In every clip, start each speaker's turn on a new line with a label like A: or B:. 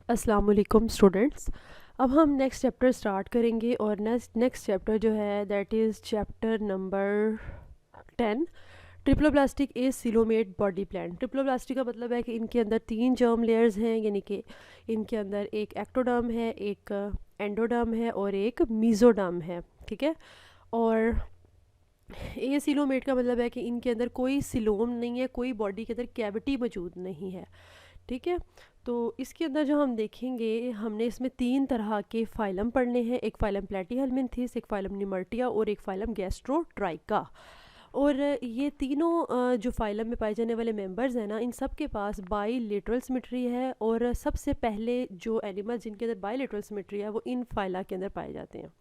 A: अस्सलाम वालेकुम स्टूडेंट्स। अब हम नेक्स्ट चैप्टर स्टार्ट करेंगे और नेक्स्ट चैप्टर जो है that is chapter number 10, triploblastic A coelomate body plan. Triploblastic का मतलब है कि इनके अंदर 3 जर्म लेयर्स हैं, यानी कि इनके अंदर एक एक्टोडर्म है, एक एंडोडर्म है और एक मीज़ोडर्म है। ठीक है। और ए सिलोमेट का मतलब है कि इनके अंदर कोई सिलोम नहीं है, कोई बॉडी के अंदर कैविटी मौजूद नहीं है। ठीक है। तो इसके अंदर जो हम देखेंगे, हमने इसमें 3 तरह के फाइलम पढ़ने हैं। एक फाइलम प्लेटीहेल्मिन्थेस, एक फाइलम निमर्टिया और एक फाइलम गैस्ट्रोट्राइका। और ये तीनों जो फाइलम में पाए जाने वाले मेंबर्स हैं ना, इन सब के पास बाईलेटरल सिमेट्री है। और सबसे पहले जो एनिमल्स जिनके अंदर बाईलेटरल सिमेट्री है वो इन फाइला के अंदर पाए जाते हैं।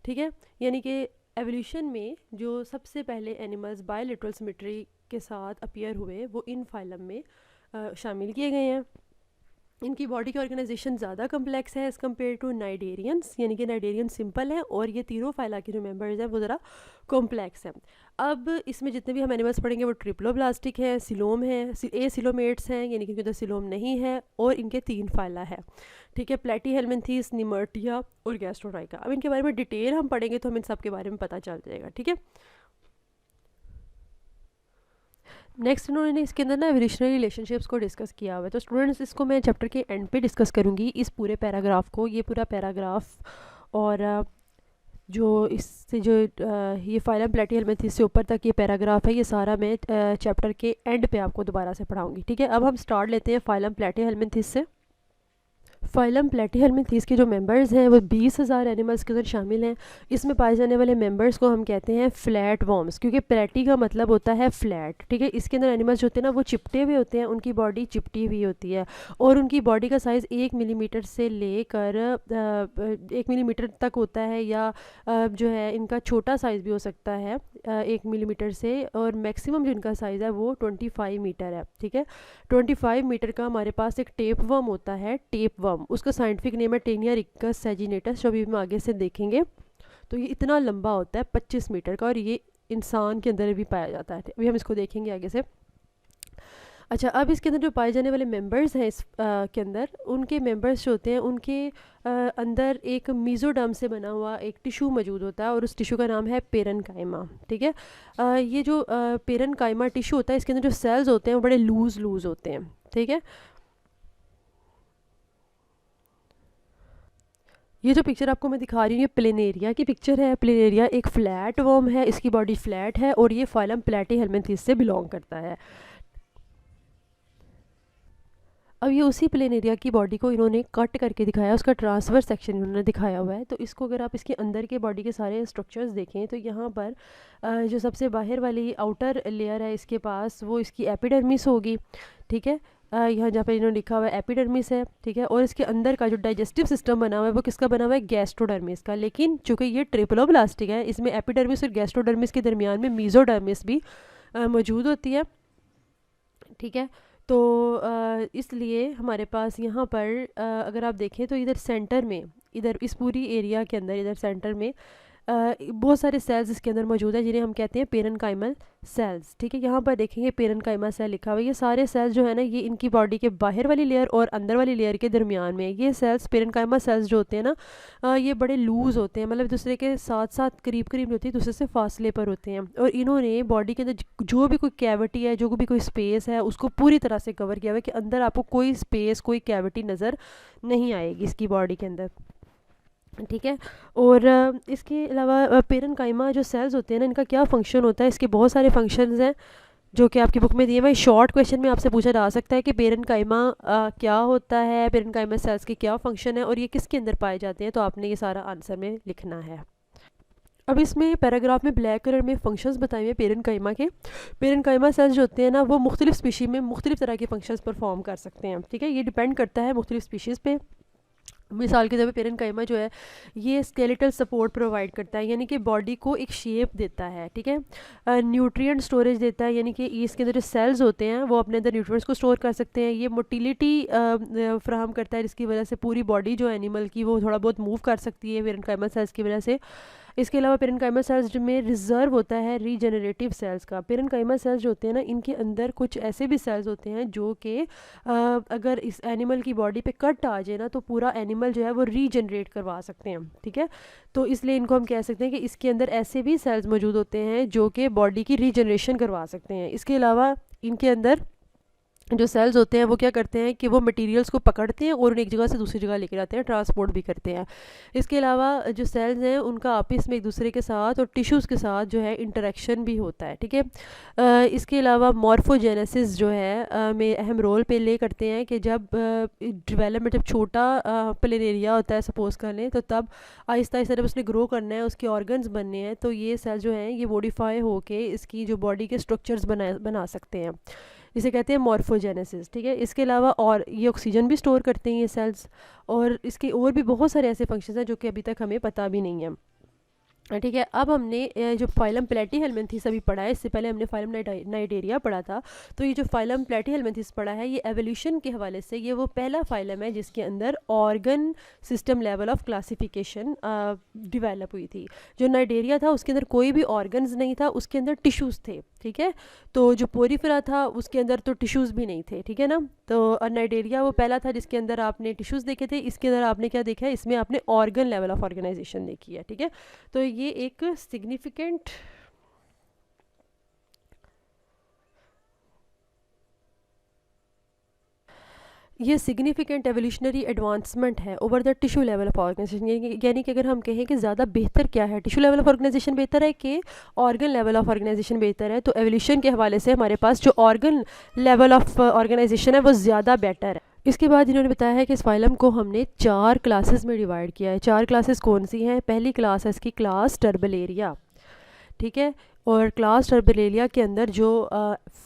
A: ठीक है। यानी कि एवोल्यूशन में जो सबसे पहले एनिमल्स बाईलेटरल सिमेट्री के साथ अपीयर हुए वो इन फाइलम में शामिल किए गए हैं। इनकी बॉडी की ऑर्गेनाइजेशन ज़्यादा कम्प्लेक्स है एज़ कम्पेयर टू नाइडेरियंस, यानी कि नाइडेरियन सिंपल है और ये तीनों फाइला के जो मेंबर्स हैं वो ज़रा कॉम्प्लेक्स हैं। अब इसमें जितने भी हम एनिमल्स पढ़ेंगे वो ट्रिप्लोब्लास्टिक हैं, सिलोम हैं, ए सिलोमेट्स हैं, यानी कि इनके अंदर सिलोम नहीं है, और इनके 3 फाइला है। ठीक है, प्लेटीहेल्मिन्थेस, निमर्टिया और गैस्ट्रोट्राइका। अब इनके बारे में डिटेल हम पढ़ेंगे तो हम इन सब के बारे में पता चल जाएगा। ठीक है। नेक्स्ट इन्होंने इसके अंदर ना एवोल्यूशनरी रिलेशनशिप्स को डिस्कस किया हुआ है। तो स्टूडेंट्स इसको मैं चैप्टर के एंड पे डिस्कस करूँगी, इस पूरे पैराग्राफ को, ये पूरा पैराग्राफ। और जो इससे जो ये फाइलम प्लेटीहेल्मिन्थेस से ऊपर तक ये पैराग्राफ है, ये सारा मैं चैप्टर के एंड पे आपको दोबारा से पढ़ाऊँगी। ठीक है। अब हम स्टार्ट लेते हैं फाइलम प्लेटीहेल्मिन्थेस से। फाइलम प्लेटीहेल्मिन्थेस के जो मेंबर्स हैं वो 20,000 एनिमल्स के अंदर शामिल हैं। इसमें पाए जाने वाले मेंबर्स को हम कहते हैं फ्लैट वॉर्म्स, क्योंकि प्लेटी का मतलब होता है फ्लैट। ठीक है। इसके अंदर एनिमल्स जो होते हैं ना वो चिपटे हुए होते हैं, उनकी बॉडी चिपटी हुई होती है और उनकी बॉडी का साइज़ 1 मिलीमीटर से लेकर 1 मिलीमीटर तक होता है, या जो है इनका छोटा साइज़ भी हो सकता है 1 मिलीमीटर से, और मैक्सिमम जो इनका साइज़ है वो 25 मीटर है। ठीक है। 25 मीटर का हमारे पास एक टेप वर्म होता है, टेप वर्म, उसका साइंटिफिक नेम है टेनिया रिक्कस सैजिनेटस, जो अभी हम आगे से देखेंगे। तो ये इतना लंबा होता है 25 मीटर का, और ये इंसान के अंदर भी पाया जाता है। अभी हम इसको देखेंगे आगे से। अच्छा, अब इसके अंदर जो पाए जाने वाले मेंबर्स हैं इस के अंदर, उनके मेंबर्स जो होते हैं उनके अंदर एक मीज़ोडर्म से बना हुआ एक टिश्यू मौजूद होता है और उस टिश्यू का नाम है पेरेन्काइमा। ठीक है। ये जो पेरेन्काइमा टिश्यू होता है, इसके अंदर जो सेल्स होते हैं वो बड़े लूज़ होते हैं। ठीक है। ये जो पिक्चर आपको मैं दिखा रही हूँ ये प्लेनेरिया की पिक्चर है। प्लेनेरिया एक फ्लैट वर्म है, इसकी बॉडी फ्लैट है और ये फाइलम प्लेटीहेल्मिन्थेस से बिलोंग करता है। अब ये उसी प्लेनेरिया की बॉडी को इन्होंने कट करके दिखाया, उसका ट्रांसफर सेक्शन इन्होंने दिखाया हुआ है। तो इसको अगर आप इसके अंदर के बॉडी के सारे स्ट्रक्चर्स देखें तो यहाँ पर जो सबसे बाहर वाली आउटर लेयर है इसके पास, वो इसकी एपिडर्मिस होगी। ठीक है। यहाँ जहाँ पे इन्होंने लिखा हुआ है एपिडर्मिस है। ठीक है। और इसके अंदर का जो डाइजेस्टिव सिस्टम बना हुआ है वो किसका बना हुआ है? गैस्ट्रोडर्मिस का। लेकिन चूँकि ये ट्रिप्लोब्लास्टिक है, इसमें एपिडर्मिस और गैस्ट्रोडर्मिस के दरमियान में मीज़ोडर्मिस भी मौजूद होती है। ठीक है। तो इसलिए हमारे पास यहाँ पर अगर आप देखें तो इधर सेंटर में, इधर इस पूरी एरिया के अंदर इधर सेंटर में बहुत सारे सेल्स इसके अंदर मौजूद है जिन्हें हम कहते हैं पेरेन्काइमल सेल्स। ठीक है। यहाँ पर देखेंगे पेरेन्काइमा सेल लिखा हुआ है। ये सारे सेल्स जो है ना, ये इनकी बॉडी के बाहर वाली लेयर और अंदर वाली लेयर के दरमियान में ये सेल्स पेरेन्काइमा सेल्स जो होते हैं ना, ये बड़े लूज़ होते हैं, मतलब दूसरे के साथ साथ करीब करीब होती है, दूसरे से फासले पर होते हैं। और इन्होंने बॉडी के अंदर जो भी कोई कैविटी है, जो भी कोई स्पेस है, उसको पूरी तरह से कवर किया हुआ है कि अंदर आपको कोई स्पेस, कोई कैविटी नज़र नहीं आएगी इसकी बॉडी के अंदर। ठीक है। और इसके अलावा पेरेन्काइमा जो सेल्स होते हैं ना, इनका क्या फ़ंक्शन होता है? इसके बहुत सारे फंक्शंस हैं जो कि आपकी बुक में दिए हुए। शॉर्ट क्वेश्चन में आपसे पूछा जा सकता है कि पेरेन्काइमा क्या होता है, पेरेन्काइमा सेल्स के क्या फ़ंक्शन है और ये किसके अंदर पाए जाते हैं, तो आपने ये सारा आंसर में लिखना है। अब इसमें पैराग्राफ में ब्लैक कलर में फंक्शंस बताए हुए हैं पेरेन्काइमा के। पेरेन्काइमा सेल्स जो होते हैं ना, वो मुख्तलिफ स्पीशी में मुख्तलिफ तरह के फंक्शंस परफॉर्म कर सकते हैं। ठीक है। ये डिपेंड करता है मुख्तलिफ स्पीशीज़ पे। मिसाल के तौर पे पेरेन्काइमा जो है ये स्केलेटल सपोर्ट प्रोवाइड करता है, यानी कि बॉडी को एक शेप देता है। ठीक है। न्यूट्रिएंट स्टोरेज देता है, यानी कि इसके अंदर जो सेल्स होते हैं वो अपने अंदर न्यूट्रिएंट्स को स्टोर कर सकते हैं। ये मोटिलिटी फ्राहम करता है, जिसकी वजह से पूरी बॉडी जो एनिमल की वो थोड़ा बहुत मूव कर सकती है पेरेन्काइमा सेल्स की वजह से। इसके अलावा पेरेन्काइमा सेल्स में रिजर्व होता है रीजनरेटिव सेल्स का। पेरेन्काइमा सेल्स जो होते हैं ना, इनके अंदर कुछ ऐसे भी सेल्स होते हैं जो कि अगर इस एनिमल की बॉडी पे कट आ जाए ना, तो पूरा एनिमल जो है वो रीजनरेट करवा सकते हैं, ठीक है। तो इसलिए इनको हम कह सकते हैं कि इसके अंदर ऐसे भी सेल्स मौजूद होते हैं जो कि बॉडी की रीजनरेशन करवा सकते हैं। इसके अलावा इनके अंदर जो सेल्स होते हैं वो क्या करते हैं कि वो मटेरियल्स को पकड़ते हैं और उन्हें एक जगह से दूसरी जगह लेकर जाते हैं, ट्रांसपोर्ट भी करते हैं। इसके अलावा जो सेल्स हैं उनका आपस में एक दूसरे के साथ और टिश्यूज़ के साथ जो है इंटरेक्शन भी होता है, ठीक है। इसके अलावा मॉर्फोजेनेसिस जो है में अहम रोल प्ले करते हैं कि जब डेवलपमेंट जब छोटा प्लेनेरिया होता है सपोज़ कर लें, तो तब आहिस्ता आहिस्ता जब उसने ग्रो करना है, उसके ऑर्गन्स बनने हैं, तो ये सेल्स जो हैं ये मॉडिफाई होके इसकी जो बॉडी के स्ट्रक्चर्स बना सकते हैं, इसे कहते हैं मॉर्फोजेनेसिस, ठीक है। इसके अलावा और ये ऑक्सीजन भी स्टोर करते हैं ये सेल्स, और इसके और भी बहुत सारे ऐसे फंक्शंस हैं जो कि अभी तक हमें पता भी नहीं है, ठीक है। अब हमने जो फाइलम प्लेटीहेल्मिन्थेस अभी पढ़ा है, इससे पहले हमने फाइलम नाइडेरिया पढ़ा था। तो ये जो फाइलम प्लेटीहेल्मिन्थेस पढ़ा है, ये एवोल्यूशन के हवाले से ये वो पहला फाइलम है जिसके अंदर organ system level of classification develop हुई थी। जो नाइडेरिया था उसके अंदर कोई भी ऑर्गन्स नहीं था, उसके अंदर टिश्यूज़ थे, ठीक है। तो जो पोरीफेरा था उसके अंदर तो टिश्यूज़ भी नहीं थे, ठीक है ना। तो नाइडेरिया वो पहला था जिसके अंदर आपने टिश्यूज़ देखे थे। इसके अंदर आपने क्या देखा है, इसमें आपने ऑर्गन लेवल ऑफ ऑर्गेनाइजेशन देखी है, ठीक है। तो ये एक सिग्निफिकेंट एवोल्यूशनरी एडवांसमेंट है over the tissue level of organisation. यानी कि अगर हम कहें कि ज़्यादा बेहतर क्या है, टिश्यू लेवल ऑफ ऑर्गेनाइजेशन बेहतर है कि ऑर्गन लेवल ऑफ ऑर्गेनाइजेशन बेहतर है, तो एवोल्यूशन के हवाले से हमारे पास जो ऑर्गन लेवल ऑफ ऑर्गेनाइजेशन है वो ज़्यादा बेटर है। इसके बाद इन्होंने बताया है कि इस फाइलम को हमने 4 क्लासेस में डिवाइड किया है। 4 क्लासेस कौन सी हैं? पहली क्लास है इसकी क्लास टर्बलेरिया, ठीक है। और क्लास टर्बलेरिया के अंदर जो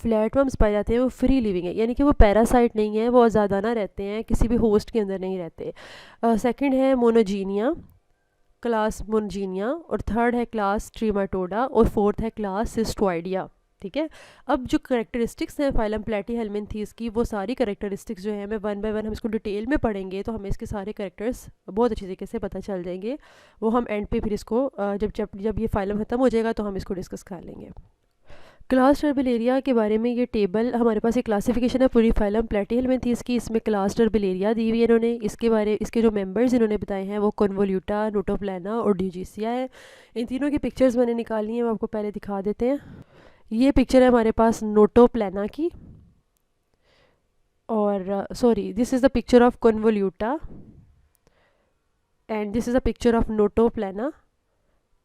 A: फ्लैटवर्म्स पाए जाते हैं वो फ्री लिविंग है, यानी कि वो पैरासाइट नहीं है, वो आज़ादाना रहते हैं, किसी भी होस्ट के अंदर नहीं रहते। सेकंड है मोनोजीनिया, क्लास मोनोजीनिया, और थर्ड है क्लास ट्रीमाटोडा, और फोर्थ है क्लास सिस्टोइडिया, ठीक है। अब जो करेक्टरिस्टिक्स हैं फाइलम प्लेटीहेल्मिन्थेस की, वो सारी करेक्टरिस्टिक्स जो है हमें वन बाय वन हम इसको डिटेल में पढ़ेंगे, तो हमें इसके सारे करेक्टर्स बहुत अच्छी तरीके से पता चल जाएंगे। वो हम एंड पे फिर इसको जब ये फाइलम ख़त्म हो जाएगा तो हम इसको डिस्कस कर लेंगे। क्लास टर्बलेरिया के बारे में ये टेबल हमारे पास एक क्लासिफिकेशन है पूरी फाइलम प्लेटीहेल्मिन्थेस की, इसमें क्लास टर्बलेरिया दी हुई है इन्होंने। इसके जो मेंबर्स इन्होंने बताए हैं वो कन्वोल्यूटा, नोटोप्लाना और ड्यूजीसिया है। इन तीनों की पिक्चर्स मैंने निकाली हैं, वो आपको पहले दिखा देते हैं। ये पिक्चर है हमारे पास नोटोप्लाना की, और sorry, this is the picture of Convoluta and this is the picture of Notoplana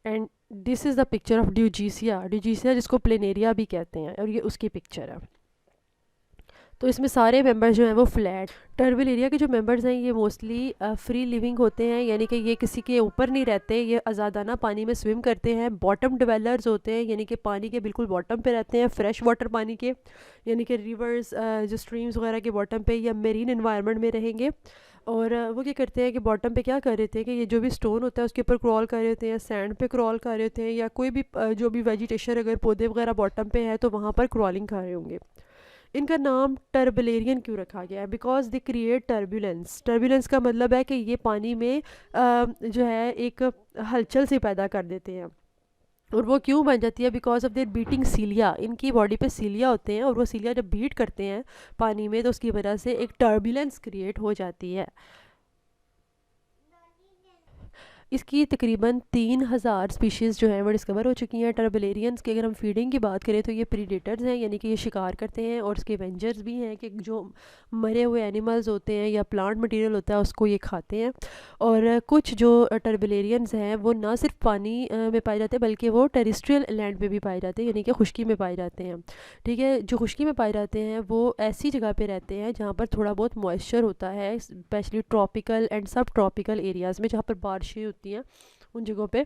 A: and this is the picture of Dugesia जिसको प्लेनेरिया भी कहते हैं, और ये उसकी पिक्चर है। तो इसमें सारे मेंबर्स जो हैं वो फ्लैट। टर्बलेरिया के जो मेंबर्स हैं ये मोस्टली फ्री लिविंग होते हैं, यानी कि ये किसी के ऊपर नहीं रहते, ये आज़ादाना पानी में स्विम करते हैं। बॉटम डिवेलर्स होते हैं, यानी कि पानी के बिल्कुल बॉटम पे रहते हैं, फ्रेश वाटर पानी के, यानी कि रिवर्स जो स्ट्रीम्स वगैरह के बॉटम पे या मेरीन एनवायरनमेंट में रहेंगे। और वो क्या करते हैं कि बॉटम पे क्या कर रहे थे कि ये जो भी स्टोन होता है उसके ऊपर क्रॉल कर रहे होते हैं, सैंड पे क्रॉल कर रहे होते हैं, या कोई भी जो भी वेजिटेशन अगर पौधे वगैरह बॉटम पे है तो वहाँ पर क्रॉलिंग कर रहे होंगे। इनका नाम टर्बलेरियन क्यों रखा गया है? Because they create turbulence. Turbulence का मतलब है कि ये पानी में जो है एक हलचल से पैदा कर देते हैं। और वो क्यों बन जाती है? Because of their beating cilia. इनकी बॉडी पे सीलिया होते हैं, और वो सीलिया जब बीट करते हैं पानी में तो उसकी वजह से एक टर्बुलेंस क्रिएट हो जाती है। इसकी तकरीबन 3000 स्पीशीज़ जो हैं वो डिस्कवर हो चुकी हैं टर्बलेरियंस की। अगर हम फीडिंग की बात करें तो ये प्रीडेटर्स हैं, यानी कि ये शिकार करते हैं, और इसके वेंजर्स भी हैं कि जो मरे हुए एनिमल्स होते हैं या प्लांट मटेरियल होता है उसको ये खाते हैं। और कुछ जो टर्बलेरियंस हैं वो ना सिर्फ पानी में पाए जाते हैं बल्कि वो टेरेस्ट्रियल लैंड पे भी पाए जाते हैं, यानी कि खुश्की में पाए जाते हैं, ठीक है। जो खुश्की में पाए जाते हैं वो ऐसी जगह पे रहते हैं जहाँ पर थोड़ा बहुत मॉइस्चर होता है, स्पेशली ट्रॉपिकल एंड सब ट्रॉपिकल एरियाज़ में जहाँ पर बारिशें होती हैं उन जगहों पे,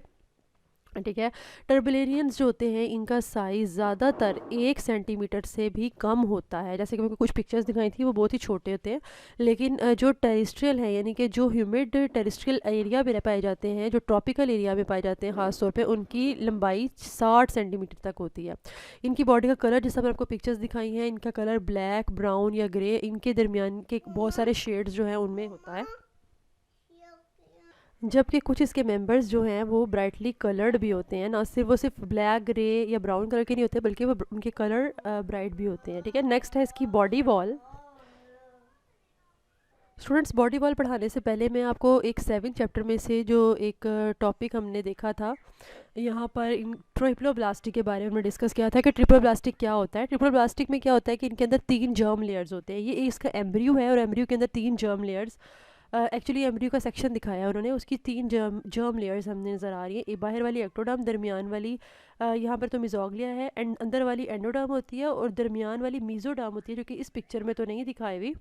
A: ठीक है। टर्बलेरियंस जो होते हैं इनका साइज़ ज़्यादातर 1 सेंटीमीटर से भी कम होता है। जैसे कि मैंने कुछ पिक्चर्स दिखाई थी वो बहुत ही छोटे होते हैं, लेकिन जो टेरेस्ट्रियल है यानी कि जो ह्यूमिड टेरेस्ट्रियल एरिया में पाए जाते हैं, जो ट्रॉपिकल एरिया में पाए जाते हैं ख़ास तौर पे, उनकी लंबाई 60 सेंटीमीटर तक होती है। इनकी बॉडी का कलर जैसा मैंने आपको पिक्चर्स दिखाई हैं, इनका कलर ब्लैक, ब्राउन या ग्रे, इनके दरमियान के बहुत सारे शेड्स जो हैं उनमें होता है। जबकि कुछ इसके मेंबर्स जो हैं वो ब्राइटली कलर्ड भी होते हैं, ना सिर्फ वो सिर्फ ब्लैक, ग्रे या ब्राउन कलर के नहीं होते, बल्कि वो उनके कलर ब्राइट भी होते हैं। ठीक है, नेक्स्ट है इसकी body wall. Students, body wall पढ़ाने से पहले मैं आपको एक 7 चैप्टर में से जो एक टॉपिक हमने देखा था, यहाँ पर इन ट्रिप्लोब्लास्टिक के बारे में डिस्कस किया था कि ट्रिप्लोब्लास्टिक क्या होता है। ट्रिप्लोब्लास्टिक में क्या होता है कि इनके अंदर 3 जर्म लेयर्स होते हैं। ये इसका एम्ब्रियो है और एम्ब्रियो के अंदर 3 जर्म लेयर्स, एक्चुअली एम्ब्रियो का सेक्शन दिखाया है उन्होंने, उसकी 3 जर्म लेयर्स हमने नज़र आ रही है। एक बाहर वाली एक्टोडर्म, दरमियान वाली यहाँ पर तो मिजोग्लिया है, एंड अंदर वाली एंडोडर्म होती है, और दरमियान वाली मीजोडर्म होती है, जो कि इस पिक्चर में तो नहीं दिखाई हुई।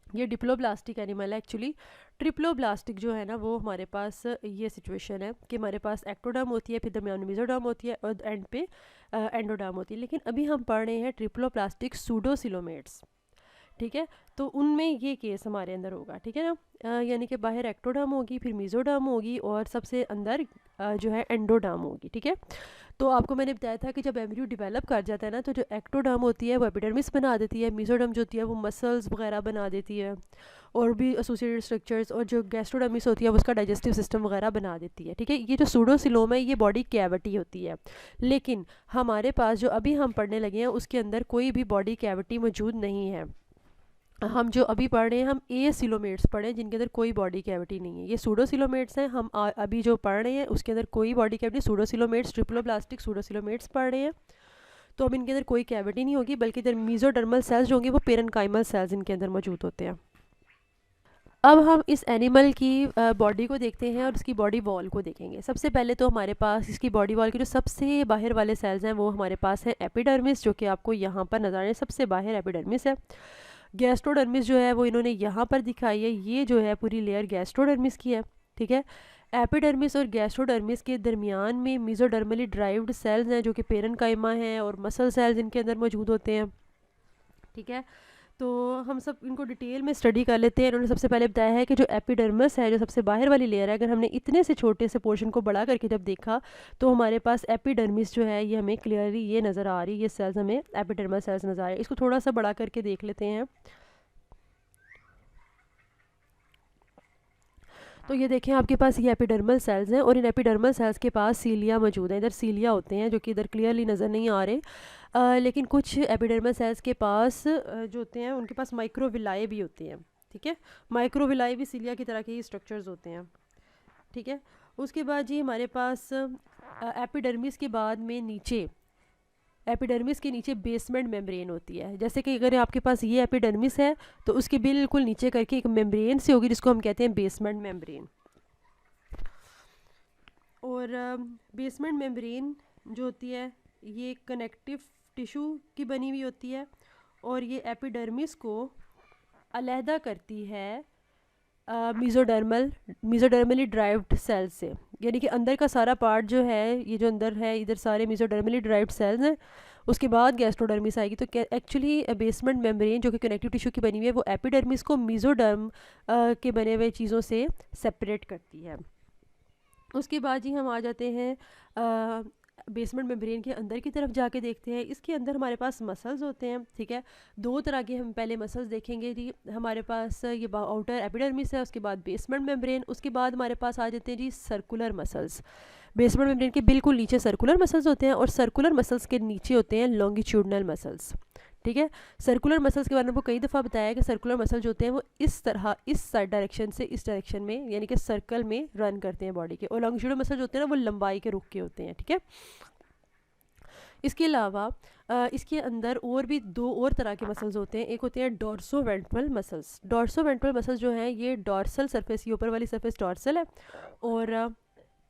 A: ये डिप्लोब्लास्टिक एनिमल है एक्चुअली। ट्रिप्लोब्लास्टिक जो है ना, वो हमारे पास ये सिचुएशन है कि हमारे पास एक्टोडर्म होती है, फिर दरमियान में मेसोडर्म होती है, और एंड पे एंडोडर्म होती है। लेकिन अभी हम पढ़ रहे हैं ट्रिप्लोप्लास्टिक सूडोसिलोमेट्स। ठीक है, तो उनमें ये केस हमारे अंदर होगा। ठीक है ना, यानी कि बाहर एक्टोडर्म होगी, फिर मीजोडर्म होगी, और सबसे अंदर जो है एंडोडर्म होगी। ठीक है, तो आपको मैंने बताया था कि जब एम्ब्रियो डेवलप कर जाता है ना, तो जो एक्टोडर्म होती है वो एपिडर्मिस बना देती है, मीजोडर्म जो होती है वो मसल्स वगैरह बना देती है, और भी एसोसिएटेड स्ट्रक्चर्स, और जो गैस्ट्रोडर्मिस होती है वो उसका डाइजेस्टिव सिस्टम वगैरह बना देती है। ठीक है, ये जो सूडोसिलोम है ये बॉडी कैविटी होती है, लेकिन हमारे पास जो अभी हम पढ़ने लगे हैं उसके अंदर कोई भी बॉडी कैविटी मौजूद नहीं है। हम जो अभी पढ़ रहे हैं हम ए सिलोमेट्स पढ़ रहे हैं, जिनके अंदर कोई बॉडी कैविटी नहीं है। ये सूडोसिलोमेट्स हैं, हम अभी जो पढ़ रहे हैं उसके अंदर कोई body cavity, pseudocoelomates, triploblastic pseudocoelomates पढ़ रहे हैं। तो अब इनके अंदर कोई कैविटी नहीं होगी, बल्कि इधर मीजोडर्मल सेल्स जो होंगे वो पेरेन्काइमल सेल्स इनके अंदर मौजूद होते हैं। अब हम इस एनिमल की बॉडी को देखते हैं और इसकी बॉडी वॉल को देखेंगे। सबसे पहले तो हमारे पास इसकी बॉडी वॉल के जो सबसे बाहर वाले सेल्स हैं वो हमारे पास हैं एपिडर्मिस, जो कि आपको यहाँ पर नजर आ रहे हैं, सबसे बाहर एपिडर्मिस है। गैस्ट्रोडर्मिस जो है वो इन्होंने यहाँ पर दिखाई है, ये जो है पूरी लेयर गैस्ट्रोडर्मिस की है। ठीक है, एपिडर्मिस और गैस्ट्रोडर्मिस के दरमियान में मीजोडर्मली ड्राइव्ड सेल्स हैं, जो कि पेरेन्काइमा हैं, और मसल सेल्स इनके अंदर मौजूद होते हैं। ठीक है, तो हम सब इनको डिटेल में स्टडी कर लेते हैं। इन्होंने सबसे पहले बताया है कि जो एपिडर्मिस है, जो सबसे बाहर वाली लेयर है, अगर हमने इतने से छोटे से पोर्शन को बड़ा करके जब देखा तो हमारे पास एपिडर्मिस जो है ये हमें क्लियरली ये नज़र आ रही है, ये सेल्स हमें एपिडर्मल सेल्स नज़र आ रही है। इसको थोड़ा सा बड़ा करके देख लेते हैं। तो ये देखें, आपके पास ये एपिडर्मल सेल्स हैं, और इन एपिडर्मल सेल्स के पास सीलिया मौजूद है। इधर सीलिया होते हैं जो कि इधर क्लियरली नज़र नहीं आ रहे, लेकिन कुछ एपिडर्मल सेल्स के पास जो होते हैं उनके पास माइक्रोविलाई भी होते हैं। ठीक है, माइक्रोविलाई भी सीलिया की तरह के ही स्ट्रक्चर्स होते हैं। ठीक है, उसके बाद जी हमारे पास एपिडर्मिस के बाद में नीचे, एपिडर्मिस के नीचे बेसमेंट मेम्ब्रेन होती है। जैसे कि अगर आपके पास ये एपिडर्मिस है तो उसके बिल्कुल नीचे करके एक मेम्ब्रेन से होगी, जिसको हम कहते हैं बेसमेंट मेम्ब्रेन। और बेसमेंट मेम्ब्रेन जो होती है ये कनेक्टिव टिश्यू की बनी हुई होती है, और ये एपिडर्मिस को अलहदा करती है मीजोडर्मली ड्राइव्ड सेल्स से। यानी कि अंदर का सारा पार्ट जो है, ये जो अंदर है इधर सारे मीजोडर्मली ड्राइव्ड सेल्स हैं, उसके बाद गैस्ट्रोडर्मिस आएगी। तो एक्चुअली बेसमेंट मेम्ब्रेन जो कि कनेक्टिव टिश्यू की बनी हुई है वो एपिडर्मिस को मीजोडर्म के बने हुए चीज़ों से सेपरेट करती है। उसके बाद जी हम आ जाते हैं बेसमेंट मेम्ब्रेन के अंदर की तरफ जाके देखते हैं। इसके अंदर हमारे पास मसल्स होते हैं। ठीक है, 2 तरह के हम पहले मसल्स देखेंगे जी। हमारे पास ये आउटर एपिडर्मिस है, उसके बाद बेसमेंट मेम्ब्रेन, उसके बाद हमारे पास आ जाते हैं जी सर्कुलर मसल्स। बेसमेंट मेम्ब्रेन के बिल्कुल नीचे सर्कुलर मसल्स होते हैं, और सर्कुलर मसल्स के नीचे होते हैं लॉन्गिट्यूडनल मसल्स। ठीक है, सर्कुलर मसल्स के बारे में आपको कई दफ़ा बताया है कि सर्कुलर मसल्स जो होते हैं वो इस तरह, इस डायरेक्शन से इस डायरेक्शन में, यानी कि सर्कल में रन करते हैं बॉडी के, और लॉन्गिट्यूडनल मसल्स जो होते हैं ना वो लंबाई के रुख के होते हैं। ठीक है, इसके अलावा इसके अंदर और भी 2 और तरह के मसल्स होते हैं। एक होते हैं dorso ventral muscles. Dorso ventral muscles जो हैं ये डॉर्सल सरफेस, ये ऊपर वाली सरफेस डॉर्सल है, और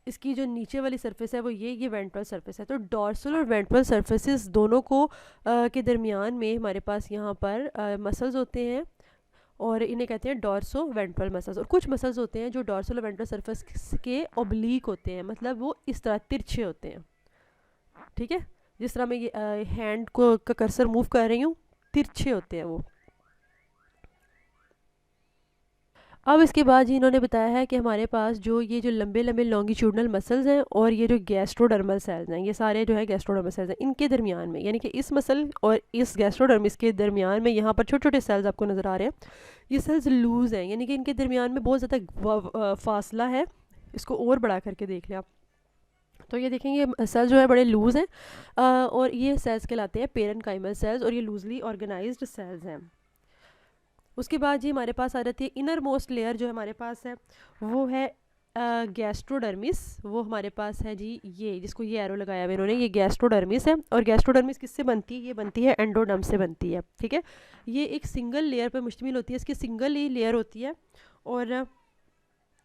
A: इसकी जो नीचे वाली सरफेस है वो ये वेंट्रल सरफेस है। तो डॉर्सल और वेंट्रल सरफेसेस दोनों को के दरमियान में हमारे पास यहाँ पर मसल्स होते हैं, और इन्हें कहते हैं डॉर्सो वेंट्रल मसल्स। और कुछ मसल्स होते हैं जो डॉर्सल और वेंट्रल सरफेस के ऑब्लीक होते हैं, मतलब वो इस तरह तिरछे होते हैं। ठीक है, जिस तरह मैं ये हैंड को का कर्सर मूव कर रही हूँ, तिरछे होते हैं वो। अब इसके बाद जी इन्होंने बताया है कि हमारे पास जो ये जो लंबे लंबे लॉन्गिट्यूडनल मसल्स हैं और ये जो गैस्ट्रोडर्मल सेल्स हैं, ये सारे जो है गैस्ट्रोडर्मल सेल्स हैं, इनके दरमियान में, यानी कि इस मसल और इस गैस्ट्रोडर्मिस के दरमियान में यहाँ पर छोटे छोटे सेल्स आपको नज़र आ रहे हैं। ये सेल्स लूज़ हैं, यानी कि इनके दरमियान में बहुत ज़्यादा फासला है, इसको और बड़ा करके देख लें आप, तो ये देखेंगे सेल्स जो है बड़े लूज़ हैं, और ये सेल्स कहलाते हैं पेरेन्काइमल सेल्स, और ये लूजली ऑर्गेनाइज्ड सेल्स हैं। उसके बाद जी हमारे पास आ जाती है इनर मोस्ट लेयर जो हमारे पास है, वो है गैस्ट्रोडर्मिस। वो हमारे पास है जी, ये जिसको ये एरो लगाया हुआ इन्होंने, ये गैस्ट्रोडर्मिस है। और गैस्ट्रोडर्मिस किससे बनती है? ये बनती है एंडोडर्म से बनती है, ठीक है। ये एक सिंगल लेयर पर मुश्तमिल होती है, इसकी सिंगल ही लेयर होती है। और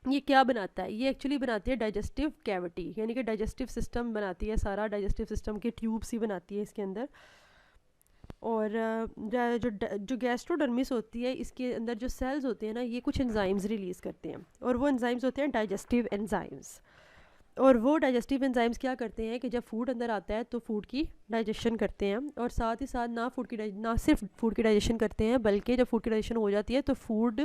A: ये क्या बनाता है? ये एक्चुअली बनाती है डाइजेस्टिव कैविटी, यानी कि डाइजेस्टिव सिस्टम बनाती है, सारा डाइजेस्टिव सिस्टम के ट्यूब्स ही बनाती है इसके अंदर। और जो गैस्ट्रोडर्मिस होती है, इसके अंदर जो सेल्स होते हैं ना, ये कुछ एंजाइम्स रिलीज़ करते हैं, और वो एंजाइम्स होते हैं डाइजेस्टिव एंजाइम्स। और वो डाइजेस्टिव एंजाइम्स क्या करते हैं कि जब फूड अंदर आता है तो फूड की डाइजेशन करते हैं, और साथ ही साथ ना सिर्फ फूड की डाइजेशन करते हैं, बल्कि जब फूड की डाइजेशन हो जाती है तो फूड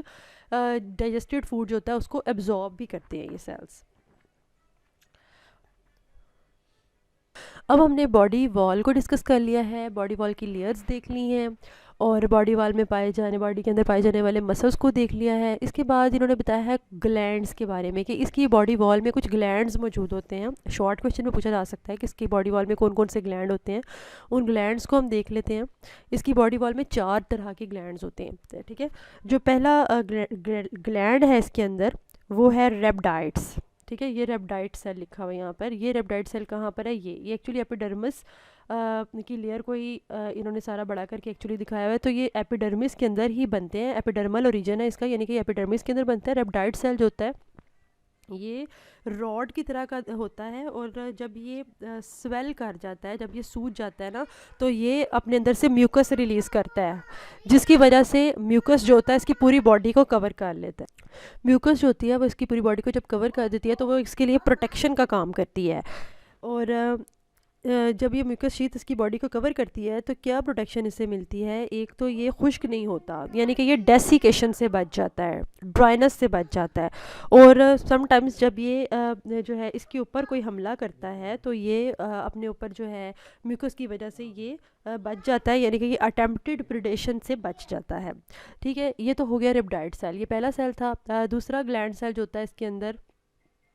A: डाइजेस्टेड फूड जो होता है उसको एब्जॉर्ब भी करते हैं ये सेल्स। अब हमने बॉडी वॉल को डिस्कस कर लिया है, बॉडी वॉल की लेयर्स देख ली हैं, और बॉडी वॉल में बॉडी के अंदर पाए जाने वाले मसल्स को देख लिया है। इसके बाद इन्होंने बताया है ग्लैंड्स के बारे में, कि इसकी बॉडी वॉल में कुछ ग्लैंड्स मौजूद होते हैं। शॉर्ट क्वेश्चन में पूछा जा सकता है कि इसकी बॉडी वॉल में कौन कौन से ग्लैंड होते हैं, उन ग्लैंड्स को हम देख लेते हैं। इसकी बॉडी वॉल में 4 तरह के ग्लैंड्स होते हैं, ठीक है। जो पहला ग्लैंड है इसके अंदर, वो है रेप्टाइड्स, ठीक है। ये रेप्टाइड सेल लिखा हुआ है यहाँ पर। ये रेप्टाइड सेल कहाँ पर है? ये एक्चुअली एपिडर्मिस की लेयर को ही इन्होंने सारा बड़ा करके एक्चुअली दिखाया हुआ है। तो ये एपिडर्मिस के अंदर ही बनते हैं, एपिडर्मल ओरिजिन है इसका, यानी कि एपिडर्मिस के अंदर बनता है। रेप्टाइड सेल जो होता है ये रॉड की तरह का होता है, और जब ये स्वेल कर जाता है, जब ये सूज जाता है ना, तो ये अपने अंदर से म्यूकस रिलीज़ करता है, जिसकी वजह से म्यूकस जो होता है इसकी पूरी बॉडी को कवर कर लेता है। म्यूकस जो होती है वो इसकी पूरी बॉडी को जब कवर कर देती है तो वो इसके लिए प्रोटेक्शन का काम करती है। और जब ये म्यूकस शीट इसकी बॉडी को कवर करती है तो क्या प्रोटेक्शन इससे मिलती है? एक तो ये खुश्क नहीं होता, यानी कि ये डेसिकेशन से बच जाता है, ड्राइनेस से बच जाता है। और समटाइम्स जब ये जो है इसके ऊपर कोई हमला करता है तो ये अपने ऊपर जो है म्यूकस की वजह से ये बच जाता है, यानी कि ये अटेम्प्टेड प्रिडेशन से बच जाता है, ठीक है। ये तो हो गया रेप्टाइड सेल, ये पहला सेल था। दूसरा ग्लैंड सेल जो होता है इसके अंदर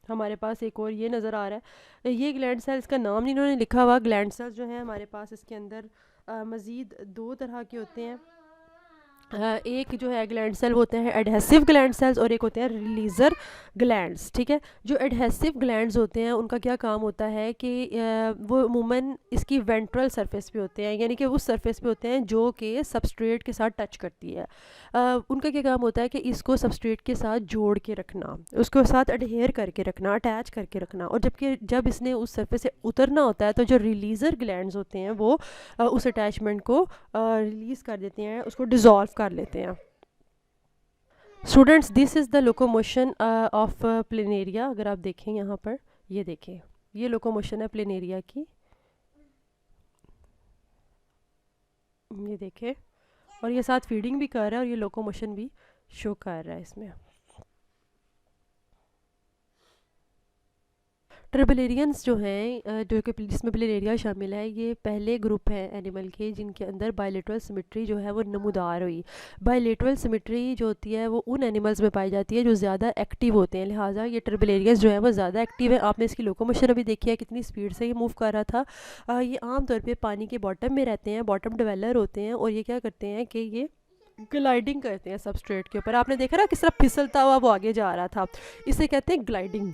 A: हमारे पास एक और ये नज़र आ रहा है, ये ग्लैंड सेल्स का नाम नहीं इन्होंने लिखा हुआ। ग्लैंड सेल्स जो है हमारे पास इसके अंदर मज़ीद 2 तरह के होते हैं। एक जो है ग्लैंड सेल होते हैं एडहेसिव ग्लैंड सेल्स, और एक होते हैं रिलीज़र ग्लैंड्स, ठीक है। जो एडहेसिव ग्लैंड्स होते हैं उनका क्या काम होता है कि वो अमूमन इसकी वेंट्रल सरफेस पे होते हैं, यानी कि उस सरफेस पे होते हैं जो कि सबस्ट्रेट के साथ टच करती है। उनका क्या काम होता है कि इसको सबस्ट्रेट के साथ जोड़ के रखना, उसके साथ अडहेयर करके रखना, अटैच करके रखना। और जब इसने उस सरफेस से उतरना होता है तो जो रिलीज़र ग्लैंड्स होते हैं वो उस अटैचमेंट को रिलीज़ कर देते हैं, उसको डिज़ोल्व कर लेते हैं। Students, this is the locomotion of planaria. अगर आप देखें यहाँ पर, ये देखें, ये लोकोमोशन है प्लेनेरिया की, ये देखें। और ये साथ फीडिंग भी कर रहा है और ये लोकोमोशन भी शो कर रहा है इसमें। ट्रिबलेरियंस जो हैं, जो कि जिसमें प्लेनेरिया शामिल है, ये पहले ग्रुप है एनिमल के जिनके अंदर बायलेटरल सिमेट्री जो है वो नमूदार हुई। बायलेटरल सिमेट्री जो होती है वो उन एनिमल्स में पाई जाती है जो ज़्यादा एक्टिव होते हैं, लिहाजा ये ट्रिबलेरियंस जो है वो ज़्यादा एक्टिव है। आपने इसकी लोकोमोशन अभी देखी है, कितनी स्पीड से ये मूव कर रहा था। ये आमतौर पर पानी के बॉटम में रहते हैं, बॉटम डिवेलर होते हैं, और ये क्या करते हैं कि ये ग्लाइडिंग करते हैं सबस्ट्रेट के ऊपर। आपने देखा ना किस तरह फिसलता हुआ वो आगे जा रहा था, इसे कहते हैं ग्लाइडिंग।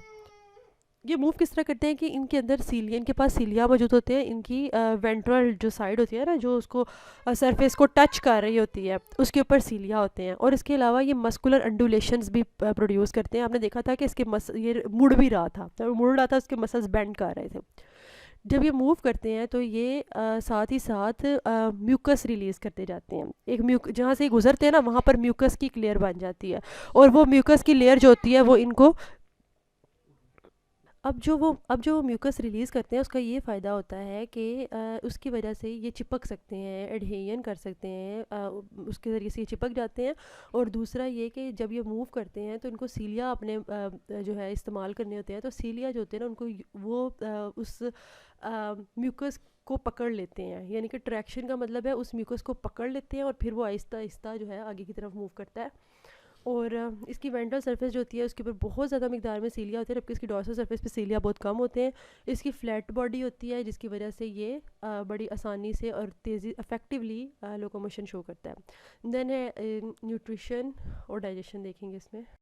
A: ये मूव किस तरह करते हैं कि इनके अंदर सीलिया, इनके पास सीलिया मौजूद होते हैं, इनकी वेंट्रल जो साइड होती है ना, जो उसको सरफेस को टच कर रही होती है, उसके ऊपर सीलिया होते हैं। और इसके अलावा ये मस्कुलर अंडुलेशंस भी प्रोड्यूस करते हैं। आपने देखा था कि इसके ये मुड़ भी रहा था, जब मुड़ रहा था उसके मसल्स बेंड कर रहे थे। जब ये मूव करते हैं तो ये साथ ही साथ म्यूकस रिलीज़ करते जाते हैं। एक जहाँ से गुजरते हैं ना, वहाँ पर म्यूकस की एक लेयर बन जाती है, और वो म्यूकस की लेयर जो होती है वो इनको अब जो वो म्यूकस रिलीज़ करते हैं उसका ये फ़ायदा होता है कि उसकी वजह से ये चिपक सकते हैं, एडहेजन कर सकते हैं, उसके ज़रिए से ये चिपक जाते हैं। और दूसरा ये कि जब ये मूव करते हैं तो इनको सीलिया अपने जो है इस्तेमाल करने होते हैं, तो सीलिया जो होते हैं ना उनको वो उस म्यूकस को पकड़ लेते हैं, यानी कि ट्रैक्शन का मतलब है उस म्यूकस को पकड़ लेते हैं और फिर वो आहिस्ता आहिस्ता जो है आगे की तरफ मूव करता है। और इसकी वेंट्रल सरफेस जो होती है उसके ऊपर बहुत ज़्यादा मिकदार में सीलिया होती है, जबकि इसकी डॉर्सल सरफेस पे सीलिया बहुत कम होते हैं। इसकी फ्लैट बॉडी होती है जिसकी वजह से ये बड़ी आसानी से और तेज़ी इफ़ेक्टिवली लोकोमोशन शो करता है। देन है न्यूट्रिशन और डाइजेशन देखेंगे इसमें।